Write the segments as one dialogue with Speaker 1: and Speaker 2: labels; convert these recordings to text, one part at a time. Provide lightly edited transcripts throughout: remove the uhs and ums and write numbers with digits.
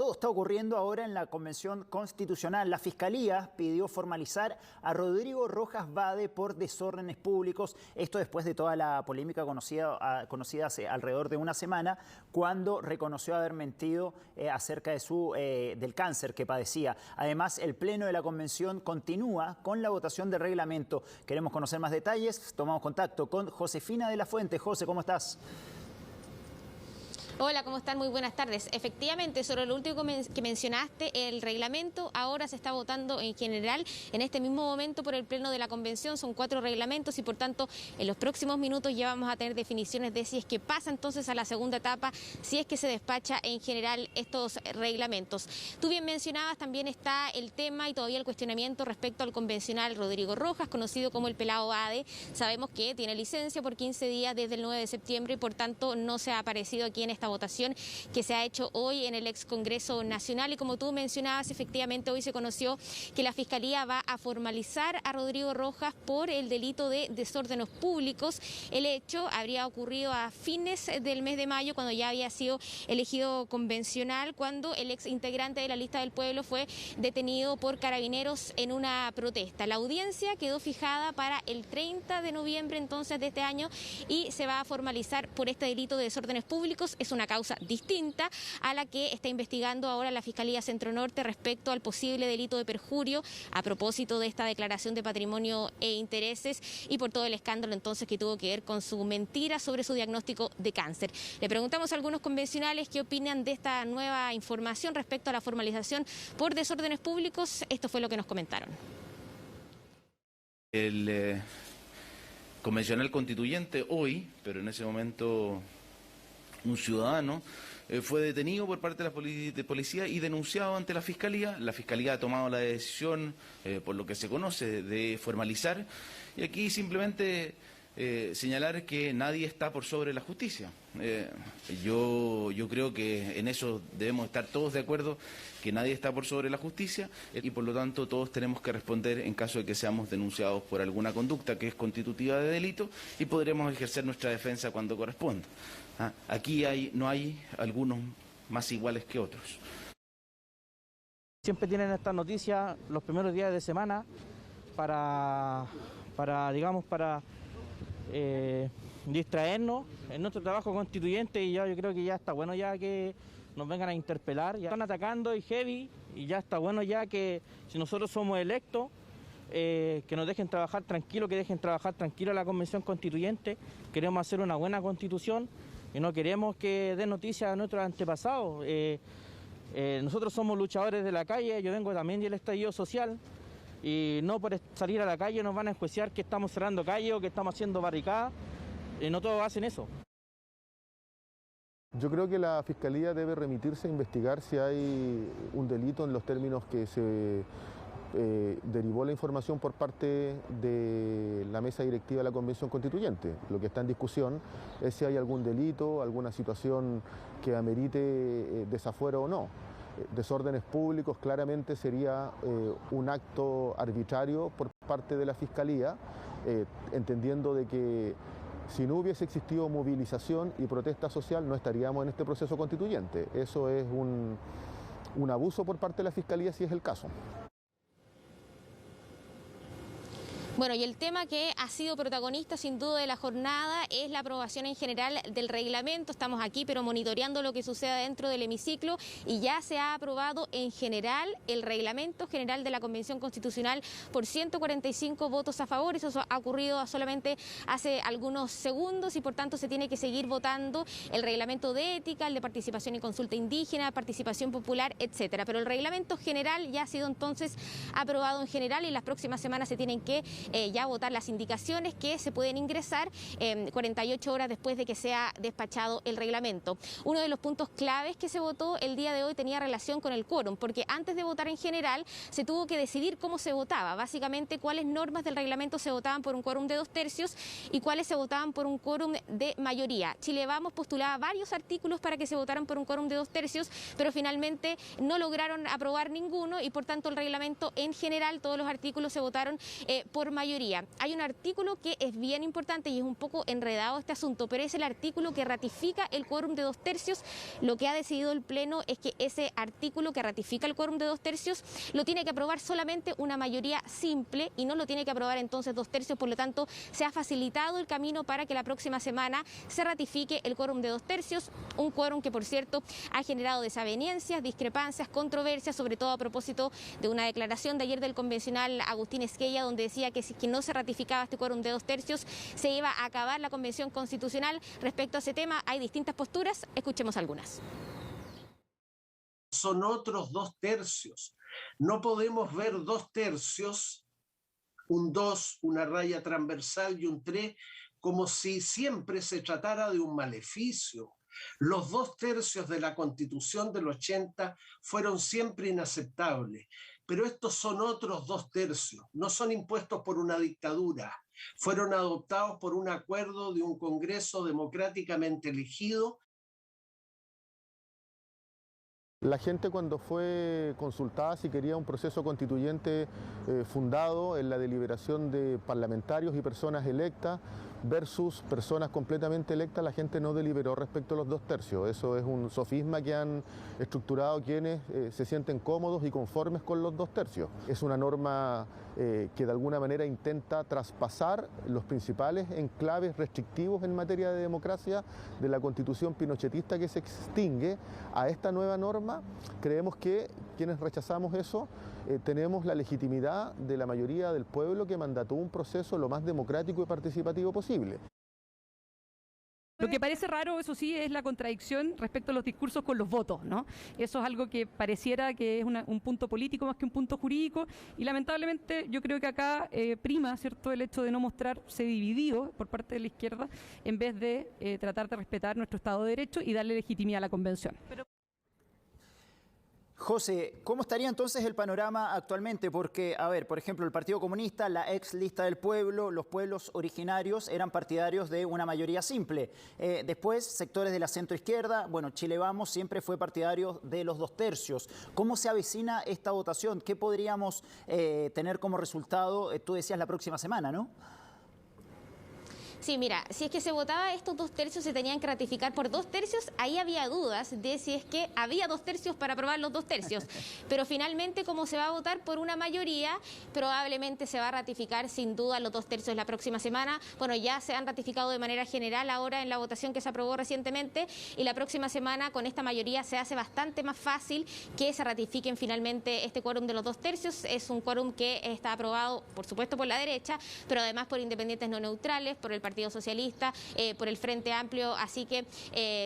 Speaker 1: Todo está ocurriendo ahora en la Convención Constitucional. La Fiscalía pidió formalizar a Rodrigo Rojas Vade por desórdenes públicos. Esto después de toda la polémica conocida hace alrededor de una semana, cuando reconoció haber mentido acerca de del cáncer que padecía. Además, el Pleno de la Convención continúa con la votación del reglamento. Queremos conocer más detalles. Tomamos contacto con Josefina de la Fuente. José, ¿cómo estás?
Speaker 2: Hola, ¿cómo están? Muy buenas tardes. Efectivamente, sobre lo último que mencionaste, el reglamento ahora se está votando en general en este mismo momento por el Pleno de la Convención. Son 4 reglamentos y por tanto en los próximos minutos ya vamos a tener definiciones de si es que pasa entonces a la segunda etapa, si es que se despacha en general estos reglamentos. Tú bien mencionabas, también está el tema y todavía el cuestionamiento respecto al convencional Rodrigo Rojas, conocido como el Pelao Vade. Sabemos que tiene licencia por 15 días desde el 9 de septiembre y por tanto no se ha aparecido aquí en esta votación que se ha hecho hoy en el ex Congreso Nacional. Y como tú mencionabas, efectivamente hoy se conoció que la Fiscalía va a formalizar a Rodrigo Rojas por el delito de desórdenes públicos. El hecho habría ocurrido a fines del mes de mayo, cuando ya había sido elegido convencional, cuando el ex integrante de la lista del pueblo fue detenido por carabineros en una protesta. La audiencia quedó fijada para el 30 de noviembre entonces de este año y se va a formalizar por este delito de desórdenes públicos. Es una causa distinta a la que está investigando ahora la Fiscalía Centro Norte respecto al posible delito de perjurio a propósito de esta declaración de patrimonio e intereses y por todo el escándalo entonces que tuvo que ver con su mentira sobre su diagnóstico de cáncer. Le preguntamos a algunos convencionales qué opinan de esta nueva información respecto a la formalización por desórdenes públicos. Esto fue lo que nos comentaron.
Speaker 3: El convencional constituyente hoy, pero en ese momento un ciudadano fue detenido por parte de la policía y denunciado ante la Fiscalía. La Fiscalía ha tomado la decisión, por lo que se conoce, de formalizar. Y aquí simplemente señalar que nadie está por sobre la justicia. Yo creo que en eso debemos estar todos de acuerdo, que nadie está por sobre la justicia y por lo tanto todos tenemos que responder en caso de que seamos denunciados por alguna conducta que es constitutiva de delito y podremos ejercer nuestra defensa cuando corresponda. Aquí no hay algunos más iguales que otros.
Speaker 4: Siempre tienen estas noticias los primeros días de semana para distraernos en nuestro trabajo constituyente y yo creo que ya está bueno ya que nos vengan a interpelar. Ya están atacando y heavy y ya está bueno ya que si nosotros somos electos, que nos dejen trabajar tranquilo, que dejen trabajar tranquilo la Convención Constituyente. Queremos hacer una buena constitución y no queremos que den noticias a nuestros antepasados. Nosotros somos luchadores de la calle, yo vengo también del estallido social y no por salir a la calle nos van a enjuiciar que estamos cerrando calles o que estamos haciendo barricadas. No todos hacen eso.
Speaker 5: Yo creo que la Fiscalía debe remitirse a investigar si hay un delito en los términos que se derivó la información por parte de la mesa directiva de la Convención Constituyente. Lo que está en discusión es si hay algún delito, alguna situación que amerite desafuero o no. Desórdenes públicos claramente sería un acto arbitrario por parte de la Fiscalía, entendiendo de que si no hubiese existido movilización y protesta social no estaríamos en este proceso constituyente. Eso es un abuso por parte de la Fiscalía si es el caso.
Speaker 2: Bueno, y el tema que ha sido protagonista sin duda de la jornada es la aprobación en general del reglamento. Estamos aquí pero monitoreando lo que suceda dentro del hemiciclo y ya se ha aprobado en general el reglamento general de la Convención Constitucional por 145 votos a favor. Eso ha ocurrido solamente hace algunos segundos y por tanto se tiene que seguir votando el reglamento de ética, el de participación y consulta indígena, participación popular, etcétera. Pero el reglamento general ya ha sido entonces aprobado en general y las próximas semanas se tienen que ya votar las indicaciones que se pueden ingresar 48 horas después de que sea despachado el reglamento. Uno de los puntos claves que se votó el día de hoy tenía relación con el quórum, porque antes de votar en general se tuvo que decidir cómo se votaba, básicamente cuáles normas del reglamento se votaban por un quórum de 2/3 y cuáles se votaban por un quórum de mayoría. Chile Vamos postulaba varios artículos para que se votaran por un quórum de 2/3, pero finalmente no lograron aprobar ninguno y por tanto el reglamento en general, todos los artículos se votaron por por mayoría. Hay un artículo que es bien importante y es un poco enredado este asunto, pero es el artículo que ratifica el quórum de 2/3. Lo que ha decidido el Pleno es que ese artículo que ratifica el quórum de 2/3 lo tiene que aprobar solamente una mayoría simple y no lo tiene que aprobar entonces 2/3, por lo tanto se ha facilitado el camino para que la próxima semana se ratifique el quórum de 2/3, un quórum que por cierto ha generado desavenencias, discrepancias, controversias, sobre todo a propósito de una declaración de ayer del convencional Agustín Esquella, donde decía que si no se ratificaba este quórum de 2/3 se iba a acabar la Convención Constitucional. Respecto a ese tema hay distintas posturas, escuchemos algunas.
Speaker 6: Son otros 2/3. No podemos ver 2/3, un 2, una raya transversal y un 3, como si siempre se tratara de un maleficio. Los 2/3 de la Constitución del 80 fueron siempre inaceptables, pero estos son otros 2/3, no son impuestos por una dictadura, fueron adoptados por un acuerdo de un Congreso democráticamente elegido.
Speaker 5: La gente cuando fue consultada si quería un proceso constituyente fundado en la deliberación de parlamentarios y personas electas versus personas completamente electas, la gente no deliberó respecto a los 2/3. Eso es un sofisma que han estructurado quienes se sienten cómodos y conformes con los 2/3. Es una norma que de alguna manera intenta traspasar los principales enclaves restrictivos en materia de democracia de la Constitución pinochetista que se extingue a esta nueva norma. Creemos que quienes rechazamos eso tenemos la legitimidad de la mayoría del pueblo que mandató un proceso lo más democrático y participativo posible.
Speaker 7: Lo que parece raro, eso sí, es la contradicción respecto a los discursos con los votos, ¿no? Eso es algo que pareciera que es un punto político más que un punto jurídico y lamentablemente yo creo que acá prima, ¿cierto?, el hecho de no mostrarse dividido por parte de la izquierda en vez de tratar de respetar nuestro Estado de Derecho y darle legitimidad a la Convención.
Speaker 1: José, ¿cómo estaría entonces el panorama actualmente? Porque, a ver, por ejemplo, el Partido Comunista, la ex lista del pueblo, los pueblos originarios eran partidarios de una mayoría simple. Después, sectores de la centroizquierda, bueno, Chile Vamos siempre fue partidario de los 2/3. ¿Cómo se avecina esta votación? ¿Qué podríamos tener como resultado? Tú decías la próxima semana, ¿no?
Speaker 2: Sí, mira, si es que se votaba estos 2/3 se tenían que ratificar por 2/3, ahí había dudas de si es que había 2/3 para aprobar los 2/3. Pero finalmente, como se va a votar por una mayoría, probablemente se va a ratificar sin duda los 2/3 la próxima semana. Bueno, ya se han ratificado de manera general ahora en la votación que se aprobó recientemente y la próxima semana con esta mayoría se hace bastante más fácil que se ratifiquen finalmente este quórum de los 2/3. Es un quórum que está aprobado, por supuesto, por la derecha, pero además por independientes no neutrales, por el Partido Socialista, por el Frente Amplio, así que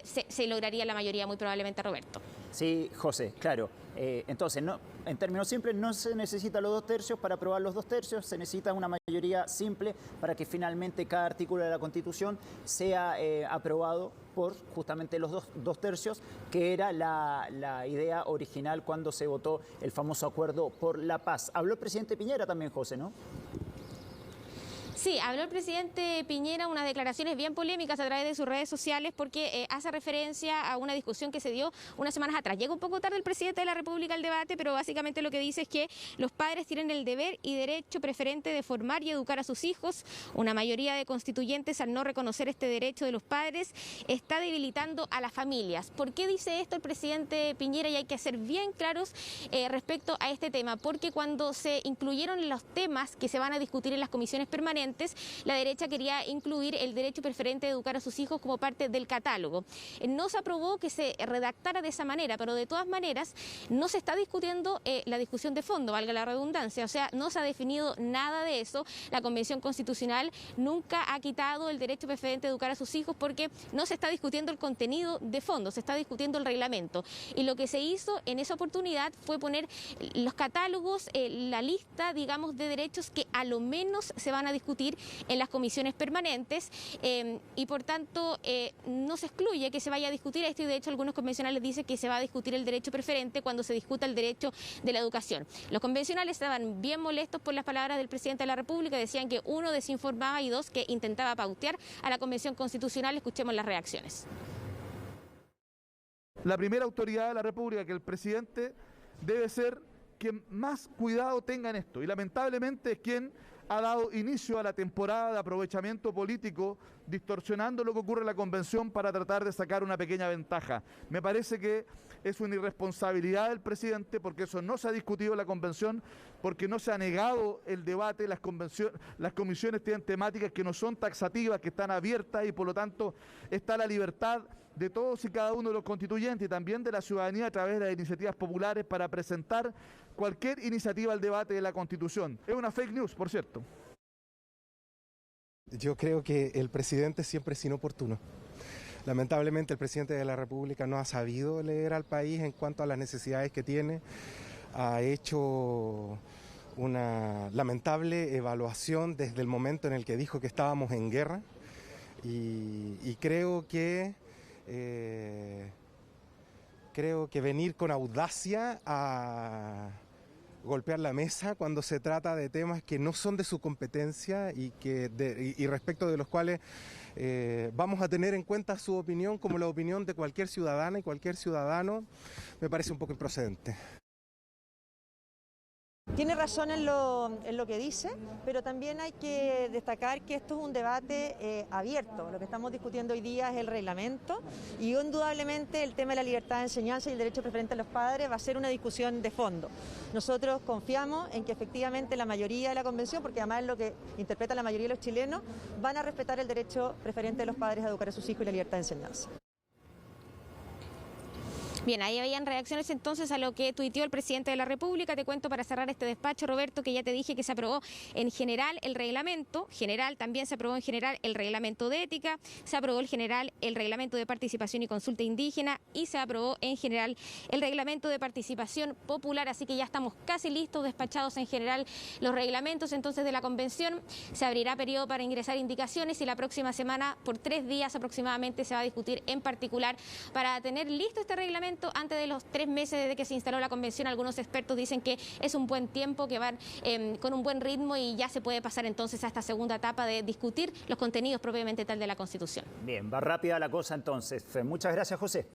Speaker 2: se lograría la mayoría muy probablemente, Roberto.
Speaker 1: Sí, José, claro. Entonces, no, en términos simples, no se necesita los 2/3 para aprobar los 2/3, se necesita una mayoría simple para que finalmente cada artículo de la Constitución sea aprobado por justamente los 2/3, que era la idea original cuando se votó el famoso acuerdo por la paz. Habló el presidente Piñera también, José, ¿no?
Speaker 2: Sí, habló el presidente Piñera unas declaraciones bien polémicas a través de sus redes sociales porque hace referencia a una discusión que se dio unas semanas atrás. Llega un poco tarde el presidente de la República al debate, pero básicamente lo que dice es que los padres tienen el deber y derecho preferente de formar y educar a sus hijos. Una mayoría de constituyentes, al no reconocer este derecho de los padres, está debilitando a las familias. ¿Por qué dice esto el presidente Piñera? Y hay que ser bien claros respecto a este tema, porque cuando se incluyeron los temas que se van a discutir en las comisiones permanentes, la derecha quería incluir el derecho preferente de educar a sus hijos como parte del catálogo. No se aprobó que se redactara de esa manera, pero de todas maneras no se está discutiendo la discusión de fondo, valga la redundancia, o sea, no se ha definido nada de eso. La Convención Constitucional nunca ha quitado el derecho preferente de educar a sus hijos porque no se está discutiendo el contenido de fondo, se está discutiendo el reglamento. Y lo que se hizo en esa oportunidad fue poner los catálogos, la lista, digamos, de derechos que a lo menos se van a discutir en las comisiones permanentes y por tanto no se excluye que se vaya a discutir esto y de hecho algunos convencionales dicen que se va a discutir el derecho preferente cuando se discuta el derecho de la educación. Los convencionales estaban bien molestos por las palabras del presidente de la República, decían que uno desinformaba y dos que intentaba pautear a la Convención Constitucional. Escuchemos las reacciones.
Speaker 8: La primera autoridad de la República, que el presidente, debe ser quien más cuidado tenga en esto y lamentablemente es quien ha dado inicio a la temporada de aprovechamiento político, distorsionando lo que ocurre en la convención para tratar de sacar una pequeña ventaja. Me parece que es una irresponsabilidad del presidente, porque eso no se ha discutido en la convención, porque no se ha negado el debate. Las comisiones tienen temáticas que no son taxativas, que están abiertas, y por lo tanto está la libertad de todos y cada uno de los constituyentes y también de la ciudadanía a través de las iniciativas populares para presentar cualquier iniciativa al debate de la Constitución. Es una fake news, por cierto.
Speaker 9: Yo creo que el presidente siempre es inoportuno. Lamentablemente el presidente de la República no ha sabido leer al país en cuanto a las necesidades que tiene. Ha hecho una lamentable evaluación desde el momento en el que dijo que estábamos en guerra y creo que venir con audacia a golpear la mesa cuando se trata de temas que no son de su competencia y respecto de los cuales vamos a tener en cuenta su opinión como la opinión de cualquier ciudadana y cualquier ciudadano, me parece un poco improcedente.
Speaker 10: Tiene razón en lo que dice, pero también hay que destacar que esto es un debate abierto. Lo que estamos discutiendo hoy día es el reglamento y indudablemente el tema de la libertad de enseñanza y el derecho preferente a los padres va a ser una discusión de fondo. Nosotros confiamos en que efectivamente la mayoría de la convención, porque además es lo que interpreta la mayoría de los chilenos, van a respetar el derecho preferente de los padres a educar a sus hijos y la libertad de enseñanza.
Speaker 2: Bien, ahí habían reacciones entonces a lo que tuiteó el presidente de la República. Te cuento para cerrar este despacho, Roberto, que ya te dije que se aprobó en general el reglamento general, también se aprobó en general el reglamento de ética, se aprobó el reglamento de participación y consulta indígena y se aprobó en general el reglamento de participación popular, así que ya estamos casi listos, despachados en general los reglamentos entonces de la convención. Se abrirá periodo para ingresar indicaciones y la próxima semana, por 3 días aproximadamente, se va a discutir en particular para tener listo este reglamento antes de los 3 meses desde que se instaló la convención. Algunos expertos dicen que es un buen tiempo, que van con un buen ritmo y ya se puede pasar entonces a esta segunda etapa de discutir los contenidos propiamente tal de la Constitución.
Speaker 1: Bien, va rápida la cosa entonces. Muchas gracias, José.